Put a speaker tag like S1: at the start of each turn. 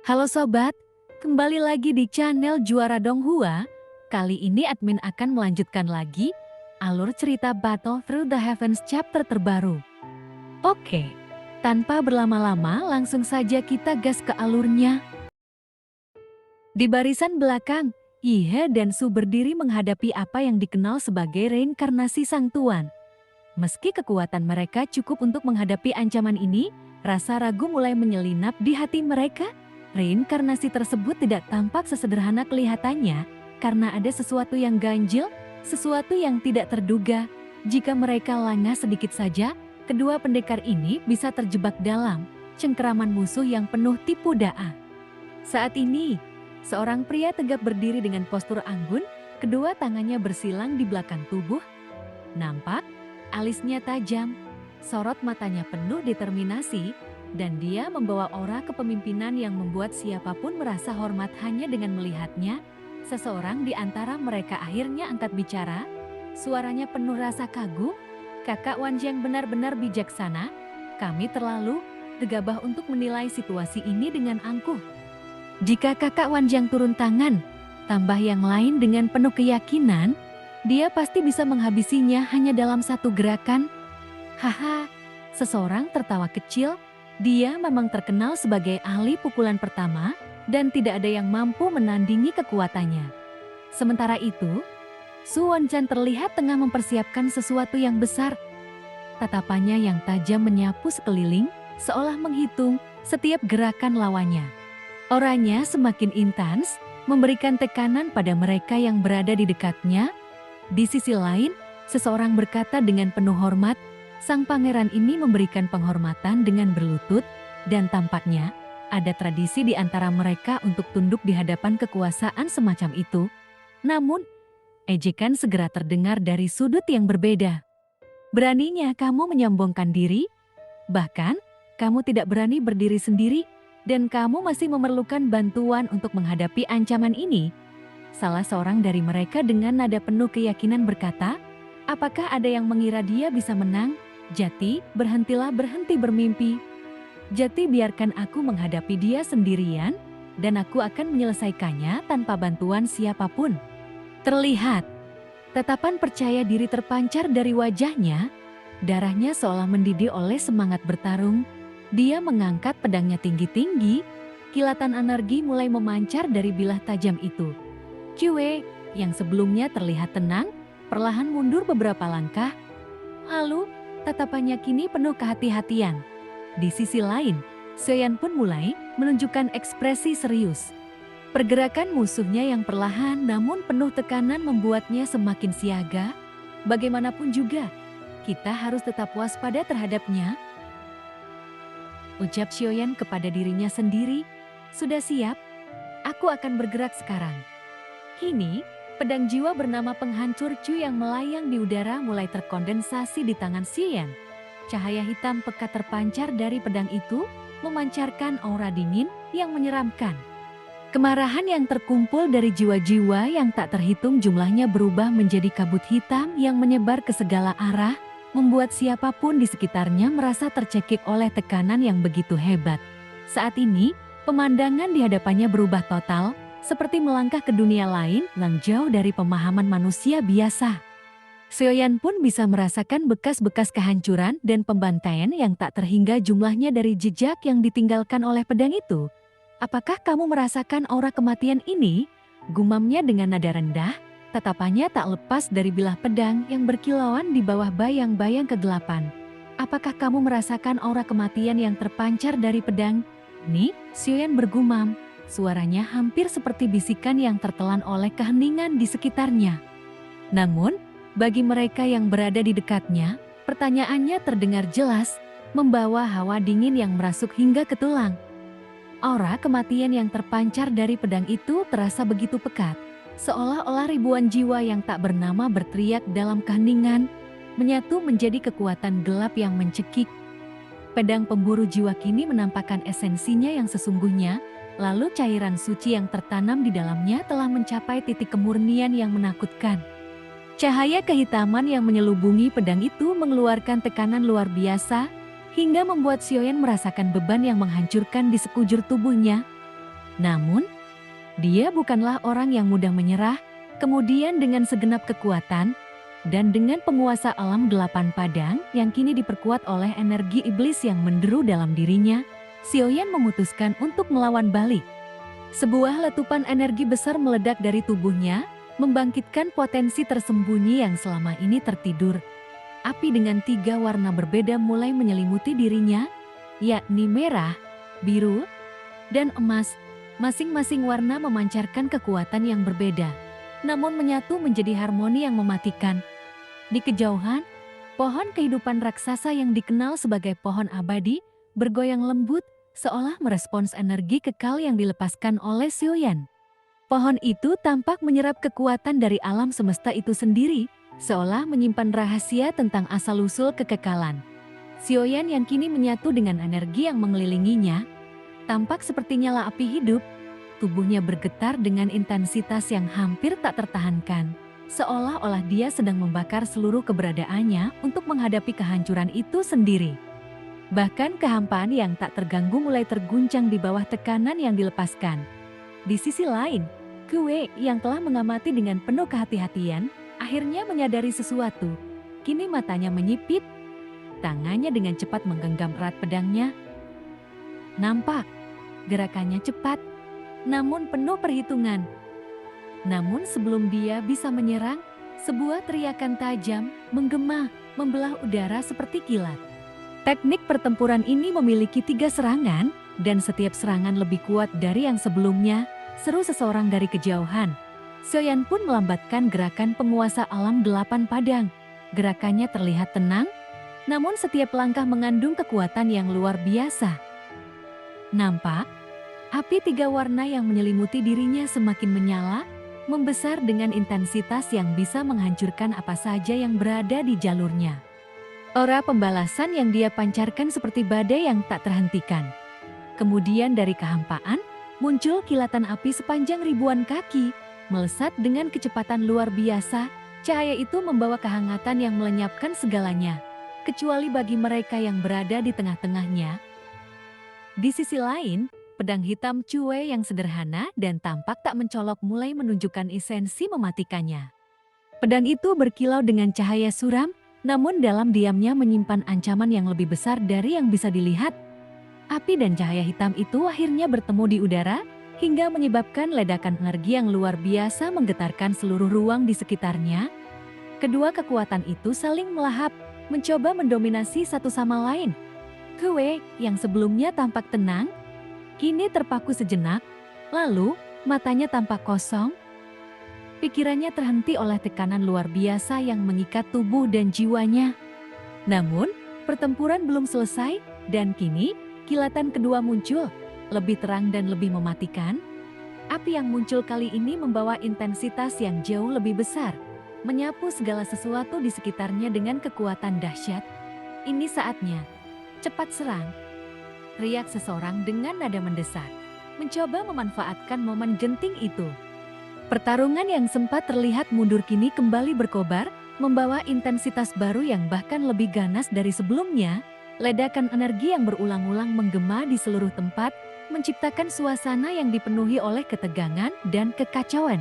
S1: Halo sobat, kembali lagi di channel Juara Donghua. Kali ini admin akan melanjutkan lagi alur cerita Battle Through the Heavens chapter terbaru. Oke, tanpa berlama-lama langsung saja kita gas ke alurnya. Di barisan belakang, Ihe dan Su berdiri menghadapi apa yang dikenal sebagai reinkarnasi Sang Tuan. Meski kekuatan mereka cukup untuk menghadapi ancaman ini, rasa ragu mulai menyelinap di hati mereka. Reinkarnasi tersebut tidak tampak sesederhana kelihatannya, karena ada sesuatu yang ganjil, sesuatu yang tidak terduga. Jika mereka lengah sedikit saja, kedua pendekar ini bisa terjebak dalam cengkeraman musuh yang penuh tipu daya. Saat ini, seorang pria tegap berdiri dengan postur anggun, kedua tangannya bersilang di belakang tubuh. Nampak, alisnya tajam, sorot matanya penuh determinasi, dan dia membawa aura kepemimpinan yang membuat siapapun merasa hormat hanya dengan melihatnya. Seseorang di antara mereka akhirnya angkat bicara, suaranya penuh rasa kagum. Kakak Wanjiang benar-benar bijaksana, kami terlalu gegabah untuk menilai situasi ini dengan angkuh. Jika kakak Wanjiang turun tangan, tambah yang lain dengan penuh keyakinan, dia pasti bisa menghabisinya hanya dalam satu gerakan. Haha, seseorang tertawa kecil. Dia memang terkenal sebagai ahli pukulan pertama dan tidak ada yang mampu menandingi kekuatannya. Sementara itu, Su Wanjiang terlihat tengah mempersiapkan sesuatu yang besar. Tatapannya yang tajam menyapu sekeliling, seolah menghitung setiap gerakan lawannya. Auranya semakin intens, memberikan tekanan pada mereka yang berada di dekatnya. Di sisi lain, seseorang berkata dengan penuh hormat, sang pangeran ini memberikan penghormatan dengan berlutut, dan tampaknya ada tradisi di antara mereka untuk tunduk di hadapan kekuasaan semacam itu. Namun, ejekan segera terdengar dari sudut yang berbeda. Beraninya kamu menyombongkan diri? Bahkan, kamu tidak berani berdiri sendiri, dan kamu masih memerlukan bantuan untuk menghadapi ancaman ini. Salah seorang dari mereka dengan nada penuh keyakinan berkata, apakah ada yang mengira dia bisa menang? Jati, berhenti bermimpi. Jati, biarkan aku menghadapi dia sendirian, dan aku akan menyelesaikannya tanpa bantuan siapapun. Terlihat, tatapan percaya diri terpancar dari wajahnya, darahnya seolah mendidih oleh semangat bertarung. Dia mengangkat pedangnya tinggi-tinggi, kilatan energi mulai memancar dari bilah tajam itu. Cue, yang sebelumnya terlihat tenang, perlahan mundur beberapa langkah. Lalu, tatapannya kini penuh kehati-hatian. Di sisi lain, Xiaoyan pun mulai menunjukkan ekspresi serius. Pergerakan musuhnya yang perlahan namun penuh tekanan membuatnya semakin siaga. Bagaimanapun juga, kita harus tetap waspada terhadapnya. Ucap Xiaoyan kepada dirinya sendiri, sudah siap? Aku akan bergerak sekarang. Kini, pedang jiwa bernama penghancur Cu yang melayang di udara mulai terkondensasi di tangan Xiaoyan. Cahaya hitam pekat terpancar dari pedang itu, memancarkan aura dingin yang menyeramkan. Kemarahan yang terkumpul dari jiwa-jiwa yang tak terhitung jumlahnya berubah menjadi kabut hitam yang menyebar ke segala arah, membuat siapapun di sekitarnya merasa tercekik oleh tekanan yang begitu hebat. Saat ini, pemandangan di hadapannya berubah total, seperti melangkah ke dunia lain yang jauh dari pemahaman manusia biasa. Xiaoyan pun bisa merasakan bekas-bekas kehancuran dan pembantaian yang tak terhingga jumlahnya dari jejak yang ditinggalkan oleh pedang itu. Apakah kamu merasakan aura kematian ini? Gumamnya dengan nada rendah, tatapannya tak lepas dari bilah pedang yang berkilauan di bawah bayang-bayang kegelapan. Apakah kamu merasakan aura kematian yang terpancar dari pedang? Nih, Xiaoyan bergumam. Suaranya hampir seperti bisikan yang tertelan oleh keheningan di sekitarnya. Namun, bagi mereka yang berada di dekatnya, pertanyaannya terdengar jelas, membawa hawa dingin yang merasuk hingga ke tulang. Aura kematian yang terpancar dari pedang itu terasa begitu pekat, seolah-olah ribuan jiwa yang tak bernama berteriak dalam keheningan, menyatu menjadi kekuatan gelap yang mencekik. Pedang pemburu jiwa kini menampakkan esensinya yang sesungguhnya, lalu cairan suci yang tertanam di dalamnya telah mencapai titik kemurnian yang menakutkan. Cahaya kehitaman yang menyelubungi pedang itu mengeluarkan tekanan luar biasa, hingga membuat Xiaoyan merasakan beban yang menghancurkan di sekujur tubuhnya. Namun, dia bukanlah orang yang mudah menyerah. Kemudian dengan segenap kekuatan dan dengan penguasa alam delapan padang yang kini diperkuat oleh energi iblis yang menderu dalam dirinya, Xiaoyan memutuskan untuk melawan balik. Sebuah letupan energi besar meledak dari tubuhnya, membangkitkan potensi tersembunyi yang selama ini tertidur. Api dengan 3 warna berbeda mulai menyelimuti dirinya, yakni merah, biru, dan emas. Masing-masing warna memancarkan kekuatan yang berbeda, namun menyatu menjadi harmoni yang mematikan. Di kejauhan, pohon kehidupan raksasa yang dikenal sebagai pohon abadi bergoyang lembut seolah merespons energi kekal yang dilepaskan oleh Xiaoyan. Pohon itu tampak menyerap kekuatan dari alam semesta itu sendiri, seolah menyimpan rahasia tentang asal-usul kekekalan. Xiaoyan yang kini menyatu dengan energi yang mengelilinginya, tampak seperti nyala api hidup. Tubuhnya bergetar dengan intensitas yang hampir tak tertahankan, seolah-olah dia sedang membakar seluruh keberadaannya untuk menghadapi kehancuran itu sendiri. Bahkan kehampaan yang tak terganggu mulai terguncang di bawah tekanan yang dilepaskan. Di sisi lain, Kue yang telah mengamati dengan penuh kehati-hatian, akhirnya menyadari sesuatu. Kini matanya menyipit, tangannya dengan cepat menggenggam erat pedangnya. Nampak, gerakannya cepat, namun penuh perhitungan. Namun sebelum dia bisa menyerang, sebuah teriakan tajam menggema, membelah udara seperti kilat. Teknik pertempuran ini memiliki 3 serangan, dan setiap serangan lebih kuat dari yang sebelumnya, seru seseorang dari kejauhan. Xiaoyan pun melambatkan gerakan penguasa alam 8 padang. Gerakannya terlihat tenang, namun setiap langkah mengandung kekuatan yang luar biasa. Nampak, api 3 warna yang menyelimuti dirinya semakin menyala, membesar dengan intensitas yang bisa menghancurkan apa saja yang berada di jalurnya. Aura pembalasan yang dia pancarkan seperti badai yang tak terhentikan. Kemudian dari kehampaan, muncul kilatan api sepanjang ribuan kaki, melesat dengan kecepatan luar biasa. Cahaya itu membawa kehangatan yang melenyapkan segalanya, kecuali bagi mereka yang berada di tengah-tengahnya. Di sisi lain, pedang hitam Cue yang sederhana dan tampak tak mencolok mulai menunjukkan esensi mematikannya. Pedang itu berkilau dengan cahaya suram, namun dalam diamnya menyimpan ancaman yang lebih besar dari yang bisa dilihat. Api dan cahaya hitam itu akhirnya bertemu di udara, hingga menyebabkan ledakan energi yang luar biasa menggetarkan seluruh ruang di sekitarnya. Kedua kekuatan itu saling melahap, mencoba mendominasi satu sama lain. Kue yang sebelumnya tampak tenang, kini terpaku sejenak, lalu matanya tampak kosong. Pikirannya terhenti oleh tekanan luar biasa yang mengikat tubuh dan jiwanya. Namun, pertempuran belum selesai, dan kini kilatan kedua muncul, lebih terang dan lebih mematikan. Api yang muncul kali ini membawa intensitas yang jauh lebih besar, menyapu segala sesuatu di sekitarnya dengan kekuatan dahsyat. Ini saatnya, cepat serang, teriak seseorang dengan nada mendesak, mencoba memanfaatkan momen genting itu. Pertarungan yang sempat terlihat mundur kini kembali berkobar, membawa intensitas baru yang bahkan lebih ganas dari sebelumnya. Ledakan energi yang berulang-ulang menggema di seluruh tempat, menciptakan suasana yang dipenuhi oleh ketegangan dan kekacauan.